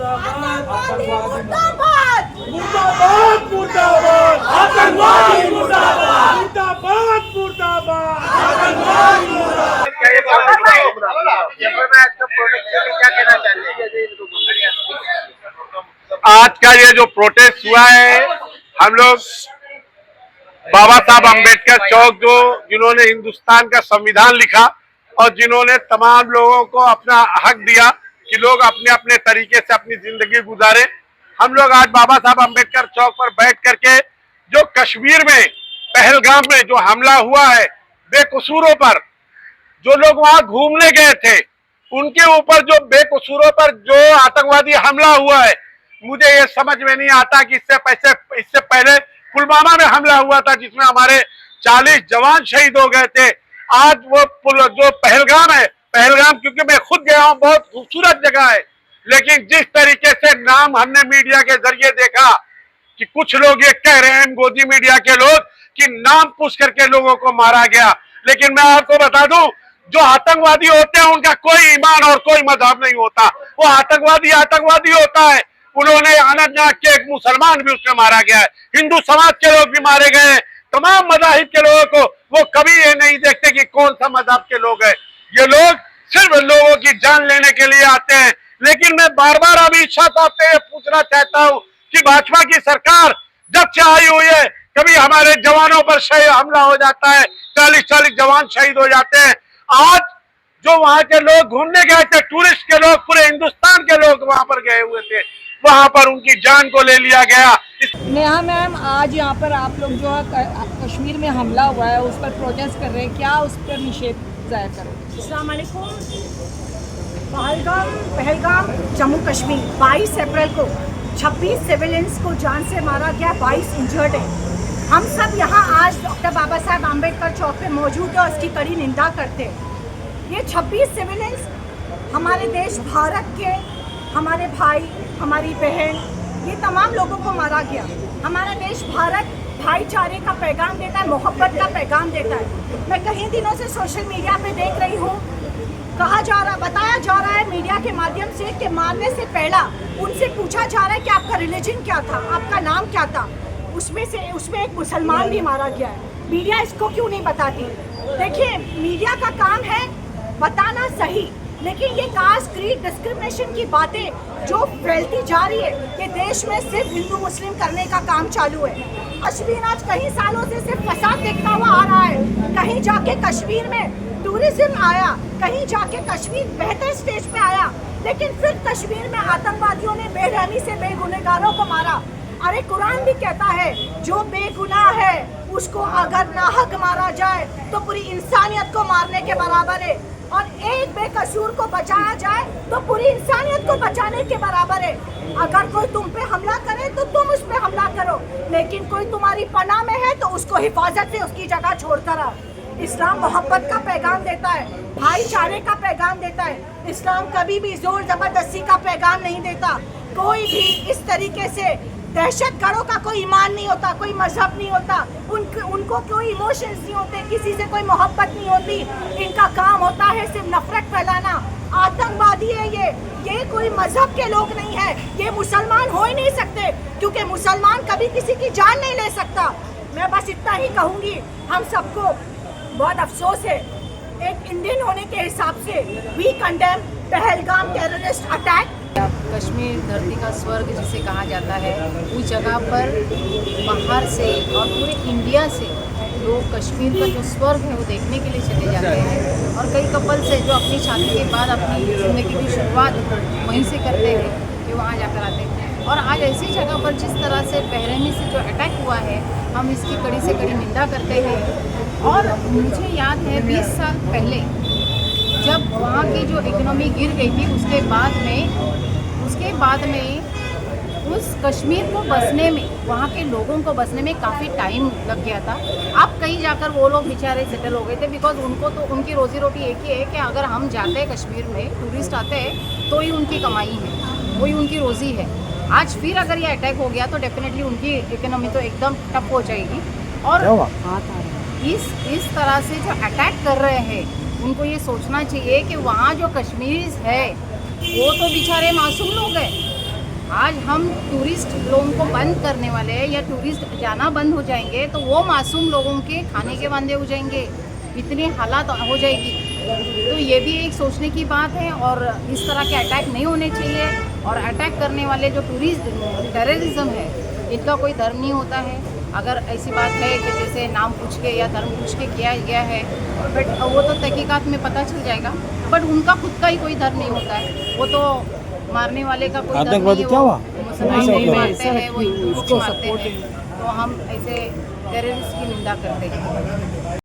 आतंकवादी मुर्दाबाद, मुर्दाबाद, मुर्दाबाद, आतंकवादी मुर्दाबाद, मुर्दाबाद, मुर्दाबाद, आतंकवादी मुर्दाबाद। आज का ये जो प्रोटेस्ट हुआ है, हम लोग बाबा साहब अम्बेडकर चौक, जो जिन्होंने हिंदुस्तान का संविधान लिखा और जिन्होंने तमाम लोगों को अपना हक दिया कि लोग अपने अपने तरीके से अपनी जिंदगी गुजारे, हम लोग आज बाबा साहब अम्बेडकर चौक पर बैठ करके जो कश्मीर में पहलगाम में जो हमला हुआ है बेकसूरों पर, जो लोग वहां घूमने गए थे उनके ऊपर जो बेकसूरों पर जो आतंकवादी हमला हुआ है, मुझे ये समझ में नहीं आता कि इससे पहले पुलवामा में हमला हुआ था जिसमें हमारे 40 जवान शहीद हो गए थे। आज वो जो पहलगाम है, पहलगाम क्योंकि मैं खुद गया हूँ, बहुत खूबसूरत जगह है, लेकिन जिस तरीके से नाम हमने मीडिया के जरिए देखा कि कुछ लोग ये कह रहे हैं, गोदी मीडिया के लोग, कि नाम पूछ करके लोगों को मारा गया। लेकिन मैं आपको बता दूं, जो आतंकवादी होते हैं उनका कोई ईमान और कोई मजहब नहीं होता। वो आतंकवादी होता है। उन्होंने अनंतनाग के एक मुसलमान भी उसमें मारा गया है, हिंदू समाज के लोग भी मारे गए हैं, तमाम मजाहिब के लोगों को वो कभी ये नहीं देखते कि कौन सा मजहब के लोग हैं। ये लोग सिर्फ लोगों की जान लेने के लिए आते हैं। लेकिन मैं बार बार अमित शाह साहब से पूछना चाहता हूँ कि भाजपा की सरकार जब से आई हुई है, कभी हमारे जवानों पर हमला हो जाता है, 40 जवान शहीद हो जाते हैं। आज जो वहां के लोग घूमने गए थे, टूरिस्ट के लोग, पूरे हिंदुस्तान के लोग वहां पर गए हुए थे, वहां पर उनकी जान को ले लिया गया। नेहा मैम, आज यहाँ पर आप लोग जो है कश्मीर में हमला हुआ है उस पर प्रोटेस्ट कर रहे हैं, क्या उस पर निषेध जाहिर करें? अस्सलाम वालेकुम। पहलगाम जम्मू कश्मीर 22 अप्रैल को 26 सिविलियंस को जान से मारा गया, 22 इंजर्ड है। हम सब यहाँ आज डॉक्टर बाबा साहब आम्बेडकर चौक पे मौजूद है और उसकी कड़ी निंदा करते हैं। ये 26 सिविलियंस हमारे देश भारत के, हमारे भाई, हमारी बहन, ये तमाम लोगों को मारा गया। हमारा देश भारत भाईचारे का पैगाम देता है, मोहब्बत का पैगाम देता है। मैं कई दिनों से सोशल मीडिया पे देख रही हूँ, बताया जा रहा है मीडिया के माध्यम से कि मारने से पहला उनसे पूछा जा रहा है कि आपका रिलीजन क्या था, आपका नाम क्या था। उसमें एक मुसलमान भी मारा गया है। मीडिया इसको क्यों नहीं बताती? देखिए, मीडिया का काम है बताना सही, लेकिन ये कास्ट क्रीड डिस्क्रिमिनेशन की बातें जो फैलती जा रही है कि देश में सिर्फ हिंदू मुस्लिम करने का काम चालू है। कश्मीर आज कई सालों से सिर्फ फसाद देखता हुआ आ रहा है। कहीं जाके कश्मीर में टूरिज्म आया, कहीं जाके कश्मीर बेहतर स्टेज पे आया, लेकिन फिर कश्मीर में आतंकवादियों ने बेरहमी से बेगुनहगारों को मारा। अरे कुरान भी कहता है जो बेगुनाह है उसको अगर नाहक मारा जाए तो पूरी इंसानियत को मारने के बराबर है, और एक बेकसूर को बचाया जाए तो पूरी इंसानियत को बचाने के बराबर है। अगर कोई तुम पे हमला करे तो तुम उस पे हमला करो, लेकिन कोई तुम्हारी पनाह में है तो उसको हिफाजत से उसकी जगह छोड़कर आओ। इस्लाम मोहब्बत का पैगाम देता है, भाईचारे का पैगाम देता है। इस्लाम कभी भी जोर जबरदस्ती का पैगाम नहीं देता। कोई भी इस तरीके से दहशतगर्दों का कोई ईमान नहीं होता, कोई मजहब नहीं होता, उनको कोई इमोशंस नहीं होते, किसी से कोई मोहब्बत नहीं होती। इनका काम होता है सिर्फ नफरत फैलाना। आतंकवादी है ये कोई मजहब के लोग नहीं है, ये मुसलमान हो ही नहीं सकते, क्योंकि मुसलमान कभी किसी की जान नहीं ले सकता। मैं बस इतना ही कहूँगी, हम सबको बहुत अफसोस है, एक इंडियन होने के हिसाब से we condemn Pahalgam terrorist attack. Kashmir धरती का स्वर्ग जिसे कहा जाता है, उस जगह पर बाहर से और पूरे इंडिया से लोग कश्मीर का जो स्वर्ग है वो देखने के लिए चले जाते हैं। और कई कपल से जो अपनी शादी के बाद अपनी ज़िंदगी की शुरुआत वहीं से करते हैं कि वहाँ जाकर आते हैं। और आज ऐसी जगह पर जिस तरह से बेरहमी से जो अटैक हुआ है, हम इसकी कड़ी से कड़ी निंदा करते हैं। और मुझे याद है 20 साल पहले जब वहाँ की जो इकोनॉमी गिर गई थी, उसके बाद में उस कश्मीर को बसने में, वहाँ के लोगों को बसने में काफ़ी टाइम लग गया था। अब कहीं जाकर वो लोग बेचारे सेटल हो गए थे, बिकॉज उनको तो उनकी रोजी रोटी एक ही है कि अगर हम जाते हैं कश्मीर में, टूरिस्ट आते हैं, तो ही उनकी कमाई है, वही उनकी रोज़ी है। आज फिर अगर ये अटैक हो गया तो डेफिनेटली उनकी इकोनॉमी तो एकदम टफ हो जाएगी। और इस तरह से जो अटैक कर रहे हैं, उनको ये सोचना चाहिए कि वहाँ जो कश्मीरीज है वो तो बेचारे मासूम लोग हैं, आज हम टूरिस्ट लोगों को बंद करने वाले हैं या टूरिस्ट जाना बंद हो जाएंगे तो वो मासूम लोगों के खाने के वांदे हो जाएंगे, इतनी हालात हो जाएगी। तो ये भी एक सोचने की बात है और इस तरह के अटैक नहीं होने चाहिए। और अटैक करने वाले जो टेररिज्म है इनका कोई धर्म नहीं होता है। अगर ऐसी बात है कि जैसे नाम पूछ के या धर्म पूछ के किया गया है बट वो तो तहकीकात में पता चल जाएगा। बट उनका खुद का ही कोई धर्म नहीं होता है, वो तो मारने वाले का कोई धर्म नहीं है, वो मुसलमान नहीं मारते हैं, वो हिंदू को मारते हैं। तो हम ऐसे टेररिस्ट की निंदा करते हैं।